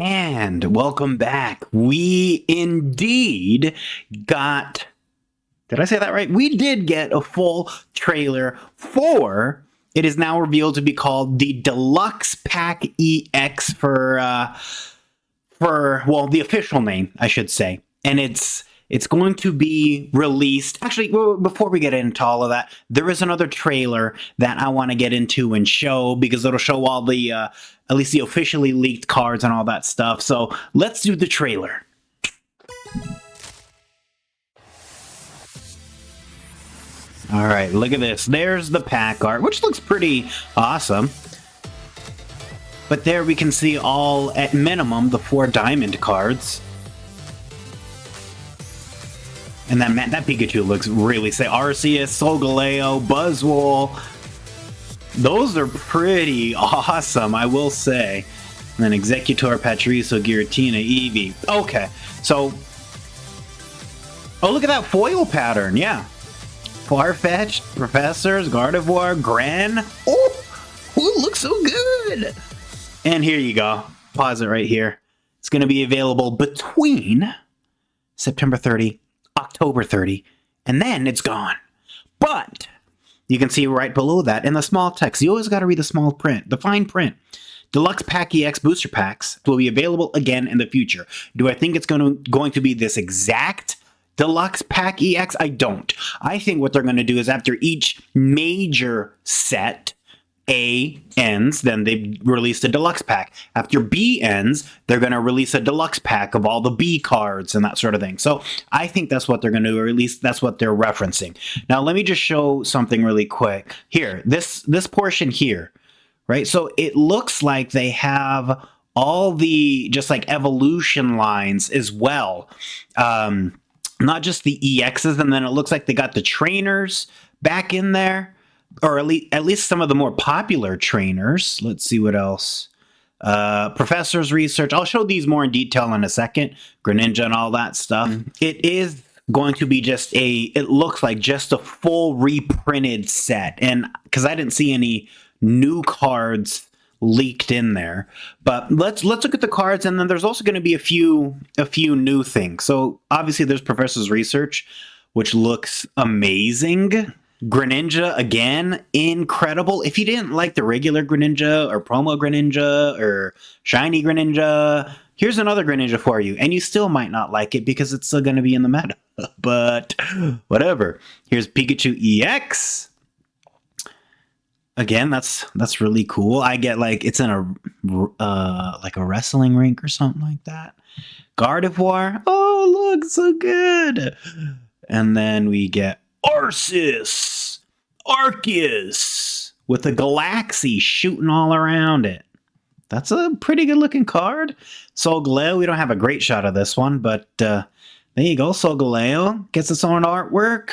And welcome back. We indeed got, did I say that right? We did get a full trailer for, it is now revealed to be called the Deluxe Pack EX well, the official name, I should say. And it's going to be released. Actually, before we get into all of that, there is another trailer that I want to get into and show because it'll show all the, at least the officially leaked cards and all that stuff. So let's do the trailer. All right, look at this. There's the pack art, which looks pretty awesome. But there we can see all, at minimum, the 4 diamond cards. And that Pikachu looks really sick. Arceus, Solgaleo, Buzzwole. Those are pretty awesome, I will say. And then Executor, Patricio, Giratina, Eevee. Okay, so... Oh, look at that foil pattern, yeah. Farfetch'd, Professors, Gardevoir, Gran. Oh, it looks so good. And here you go. Pause it right here. It's going to be available between September 30, October 30, and then it's gone. But you can see right below that in the small text. You always got to read the small print, the fine print. Deluxe Pack EX booster packs will be available again in the future. Do I think it's going to be this exact Deluxe Pack EX? I don't. I think what they're going to do is after each major set A ends, then they release the Deluxe Pack. After B ends, they're going to release a Deluxe Pack of all the B cards and that sort of thing. So I think that's what they're going to do, or at least that's what they're referencing. Now, let me just show something really quick. Here, this portion here, right? So it looks like they have all the just like evolution lines as well. Not just the EXs, and then it looks like they got the trainers back in there. Or at least some of the more popular trainers. Let's see what else. Professor's Research. I'll show these more in detail in a second. Greninja and all that stuff. It is going to be just it looks like just a full reprinted set. And because I didn't see any new cards leaked in there. But let's look at the cards, and then there's also going to be a few new things. So obviously there's Professor's Research, which looks amazing. Greninja, again, incredible. If you didn't like the regular Greninja or promo Greninja or shiny Greninja, here's another Greninja for you. And you still might not like it because it's still going to be in the meta. But whatever. Here's Pikachu EX. Again, that's really cool. I get like it's in a wrestling rink or something like that. Gardevoir. Oh, look, so good. And then we get Arceus, Arceus, with a Galaxy shooting all around it. That's a pretty good looking card. Solgaleo, we don't have a great shot of this one, but there you go. Solgaleo gets its own artwork.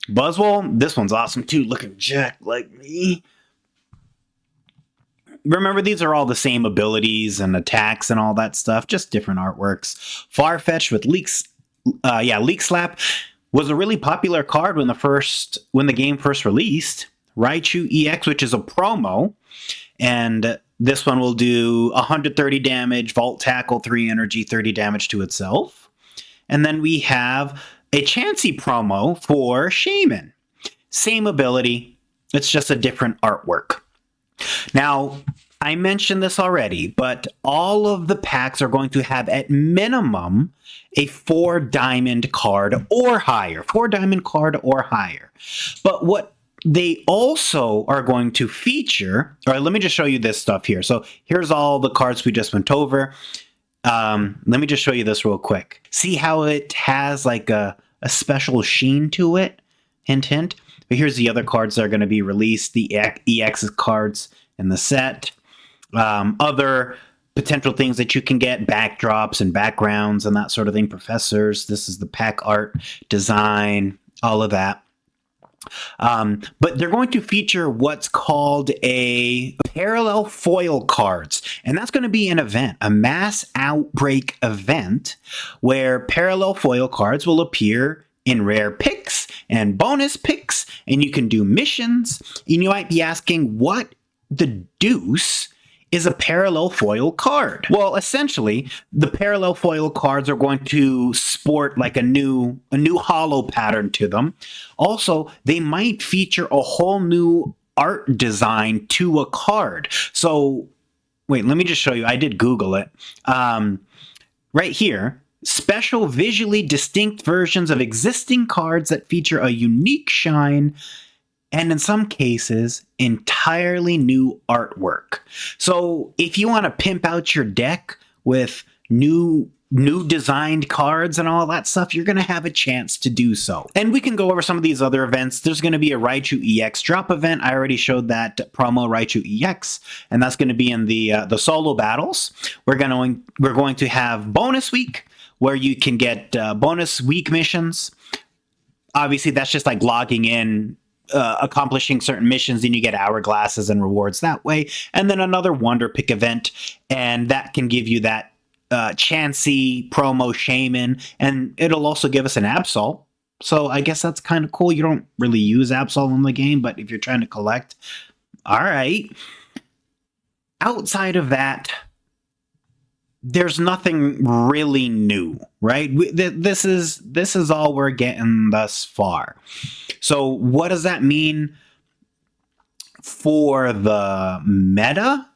Buzzwole, this one's awesome too, looking jacked like me. Remember, these are all the same abilities and attacks and all that stuff, just different artworks. Farfetch'd with Leak Slap was a really popular card when the game first released. Raichu EX, which is a promo, and this one will do 130 damage, Volt Tackle, 3 energy, 30 damage to itself. And then we have a Chansey promo for Shaman. Same ability, it's just a different artwork. Now, I mentioned this already, but all of the packs are going to have at minimum a 4 diamond card or higher. 4 diamond card or higher. But what they also are going to feature, all right, let me just show you this stuff here. So here's all the cards we just went over. Let me just show you this real quick. See how it has like a special sheen to it? Hint, hint. But here's the other cards that are going to be released, the EX cards in the set. Other potential things that you can get, backdrops and backgrounds and that sort of thing. Professors, this is the pack art design, all of that. But they're going to feature what's called a parallel foil cards. And that's going to be an event, a mass outbreak event, where parallel foil cards will appear in rare picks and bonus picks, and you can do missions. And you might be asking, what the deuce is a parallel foil card. Well, essentially, the parallel foil cards are going to sport like a new holo pattern to them. Also, they might feature a whole new art design to a card. So, wait, let me just show you. I did Google it. Right here, special visually distinct versions of existing cards that feature a unique shine and in some cases, entirely new artwork. So if you want to pimp out your deck with new designed cards and all that stuff, you're going to have a chance to do so. And we can go over some of these other events. There's going to be a Raichu EX drop event. I already showed that promo Raichu EX, and that's going to be in the solo battles. We're going to have bonus week, where you can get bonus week missions. Obviously, that's just like logging in, accomplishing certain missions, and you get hourglasses and rewards that way. And then another Wonder Pick event, and that can give you that Chansey promo Shaman, and it'll also give us an Absol. So I guess that's kind of cool. You don't really use Absol in the game, but if you're trying to collect, all right. Outside of that, there's nothing really new, right? This is all we're getting thus far. So what does that mean for the meta?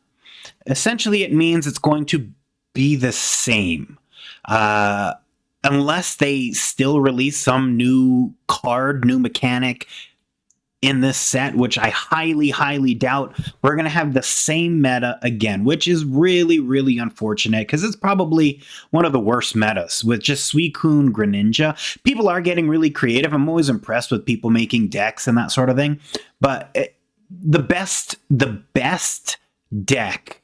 Essentially, it means it's going to be the same. Unless they still release some new card, new mechanic in this set, which I highly, highly doubt, we're going to have the same meta again, which is really, really unfortunate because it's probably one of the worst metas with just Suicune Greninja. People are getting really creative. I'm always impressed with people making decks and that sort of thing. But the best deck,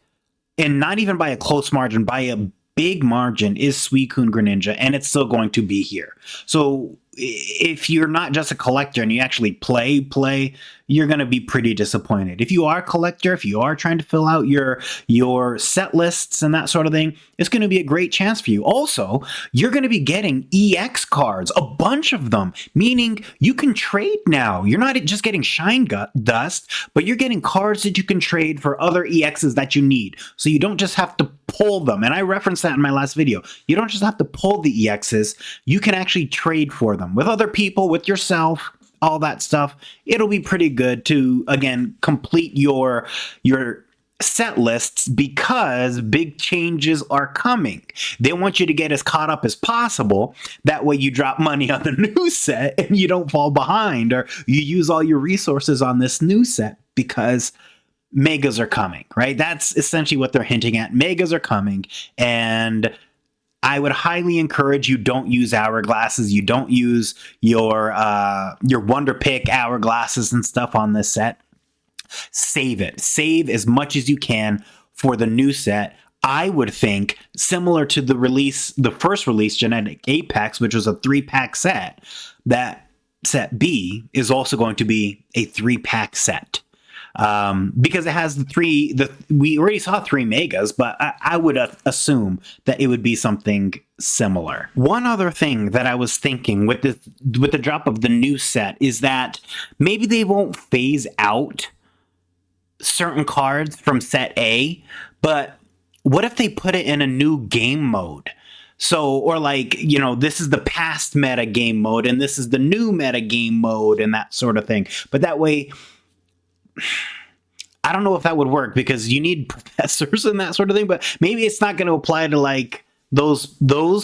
and not even by a close margin, by a big margin, is Suicune Greninja, and it's still going to be here. So if you're not just a collector and you actually play, you're going to be pretty disappointed. If you are a collector, if you are trying to fill out your set lists and that sort of thing, it's going to be a great chance for you. Also, you're going to be getting EX cards, a bunch of them, meaning you can trade now. You're not just getting shine dust, but you're getting cards that you can trade for other EXs that you need. So you don't just have to pull them. And I referenced that in my last video. You don't just have to pull the EXs. You can actually trade for them with other people, with yourself, all that stuff. It'll be pretty good to, again, complete your set lists because big changes are coming. They want you to get as caught up as possible. That way you drop money on the new set and you don't fall behind, or you use all your resources on this new set because megas are coming, right? That's essentially what they're hinting at. Megas are coming, and I would highly encourage you don't use hourglasses. You don't use your Wonder Pick hourglasses and stuff on this set. Save it. Save as much as you can for the new set. I would think similar to the first release, Genetic Apex, which was a 3-pack set, that set B is also going to be a 3-pack set. Because it has we already saw 3 megas, but I would assume that it would be something similar. One other thing that I was thinking with the drop of the new set is that maybe they won't phase out certain cards from set A, but what if they put it in a new game mode? So, or like, this is the past meta game mode and this is the new meta game mode and that sort of thing. But that way, I don't know if that would work because you need professors and that sort of thing, but maybe it's not going to apply to like those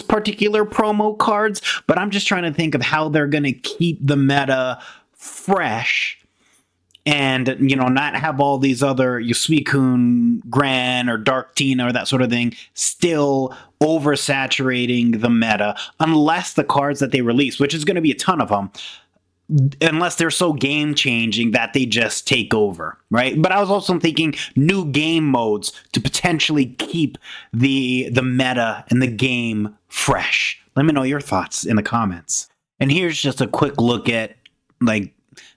particular promo cards, but I'm just trying to think of how they're going to keep the meta fresh and, not have all these other Suicune, Gran, or Dark Tina or that sort of thing still oversaturating the meta unless the cards that they release, which is going to be a ton of them, unless they're so game-changing that they just take over, right? But I was also thinking new game modes to potentially keep the meta and the game fresh. Let me know your thoughts in the comments. And here's just a quick look at, like,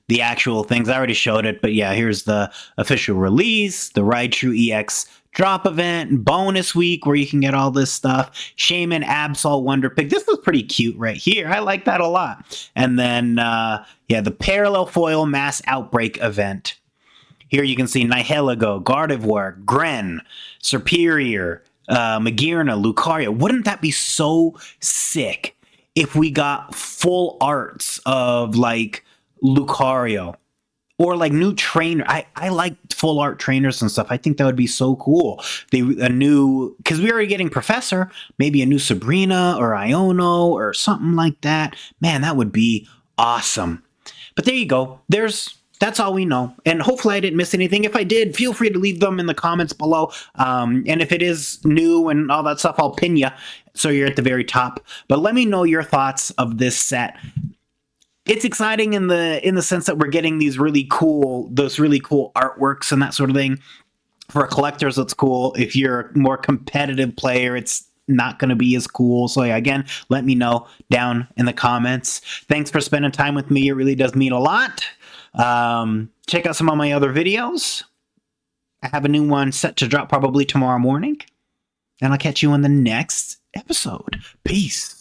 the actual things. I already showed it, but yeah, here's the official release, the Raichu EX drop event, bonus week where you can get all this stuff, Shaman, Absol, Wonder Pick. This is pretty cute right here. I like that a lot. And then, the Parallel Foil Mass Outbreak event. Here you can see Nihilego, Gardevoir, Gren, Superior, Magearna, Lucario. Wouldn't that be so sick if we got full arts of like Lucario? Or like new trainer. I like full art trainers and stuff. I think that would be so cool. A new, because we're already getting Professor, maybe a new Sabrina or Iono or something like that. Man, that would be awesome. But there you go. That's all we know. And hopefully I didn't miss anything. If I did, feel free to leave them in the comments below. And if it is new and all that stuff, I'll pin you so you're at the very top. But let me know your thoughts of this set. It's exciting in the sense that we're getting those really cool artworks and that sort of thing. For collectors, it's cool. If you're a more competitive player, it's not going to be as cool. So yeah, again, let me know down in the comments. Thanks for spending time with me. It really does mean a lot. Check out some of my other videos. I have a new one set to drop probably tomorrow morning. And I'll catch you in the next episode. Peace.